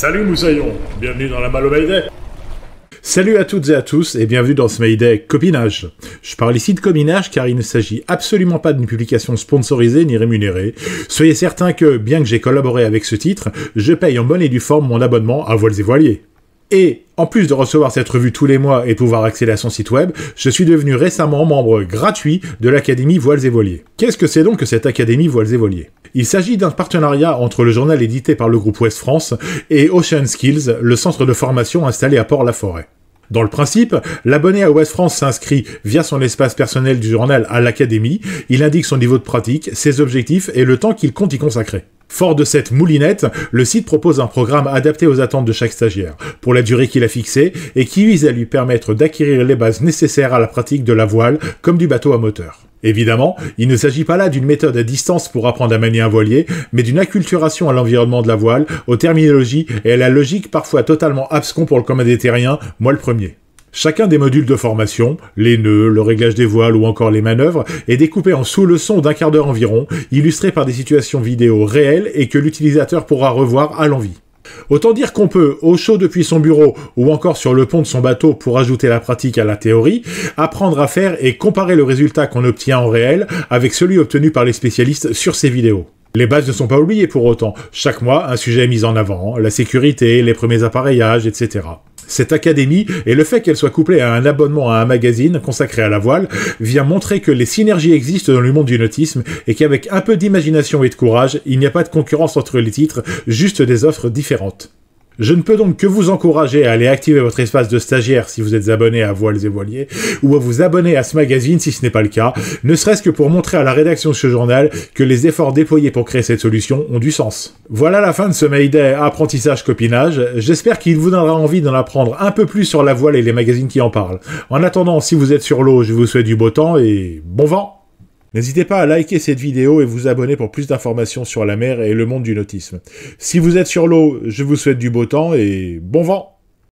Salut Moussaillon, bienvenue dans la Malo Mayday. Salut à toutes et à tous et bienvenue dans ce Mayday Copinage. Je parle ici de copinage car il ne s'agit absolument pas d'une publication sponsorisée ni rémunérée. Soyez certains que, bien que j'ai collaboré avec ce titre, je paye en bonne et due forme mon abonnement à Voiles et Voiliers. Et, en plus de recevoir cette revue tous les mois et de pouvoir accéder à son site web, je suis devenu récemment membre gratuit de l'Académie Voiles et Voiliers. Qu'est-ce que c'est donc que cette Académie Voiles et Voiliers ? Il s'agit d'un partenariat entre le journal édité par le groupe Ouest France et Ocean Skills, le centre de formation installé à Port-la-Forêt. Dans le principe, l'abonné à Ouest France s'inscrit via son espace personnel du journal à l'Académie, il indique son niveau de pratique, ses objectifs et le temps qu'il compte y consacrer. Fort de cette moulinette, le site propose un programme adapté aux attentes de chaque stagiaire, pour la durée qu'il a fixée, et qui vise à lui permettre d'acquérir les bases nécessaires à la pratique de la voile, comme du bateau à moteur. Évidemment, il ne s'agit pas là d'une méthode à distance pour apprendre à manier un voilier, mais d'une acculturation à l'environnement de la voile, aux terminologies et à la logique parfois totalement abscons pour le commun des terriens, moi le premier. Chacun des modules de formation, les nœuds, le réglage des voiles ou encore les manœuvres, est découpé en sous-leçons d'1 quart d'heure environ, illustrées par des situations vidéo réelles et que l'utilisateur pourra revoir à l'envie. Autant dire qu'on peut, au chaud depuis son bureau ou encore sur le pont de son bateau pour ajouter la pratique à la théorie, apprendre à faire et comparer le résultat qu'on obtient en réel avec celui obtenu par les spécialistes sur ces vidéos. Les bases ne sont pas oubliées pour autant. Chaque mois, un sujet est mis en avant, la sécurité, les premiers appareillages, etc. Cette académie, et le fait qu'elle soit couplée à un abonnement à un magazine consacré à la voile, vient montrer que les synergies existent dans le monde du nautisme et qu'avec un peu d'imagination et de courage, il n'y a pas de concurrence entre les titres, juste des offres différentes. Je ne peux donc que vous encourager à aller activer votre espace de stagiaire si vous êtes abonné à Voiles et Voiliers, ou à vous abonner à ce magazine si ce n'est pas le cas, ne serait-ce que pour montrer à la rédaction de ce journal que les efforts déployés pour créer cette solution ont du sens. Voilà la fin de ce Mayday apprentissage copinage, j'espère qu'il vous donnera envie d'en apprendre un peu plus sur la voile et les magazines qui en parlent. En attendant, si vous êtes sur l'eau, je vous souhaite du beau temps et bon vent! N'hésitez pas à liker cette vidéo et vous abonner pour plus d'informations sur la mer et le monde du nautisme. Si vous êtes sur l'eau, je vous souhaite du beau temps et bon vent!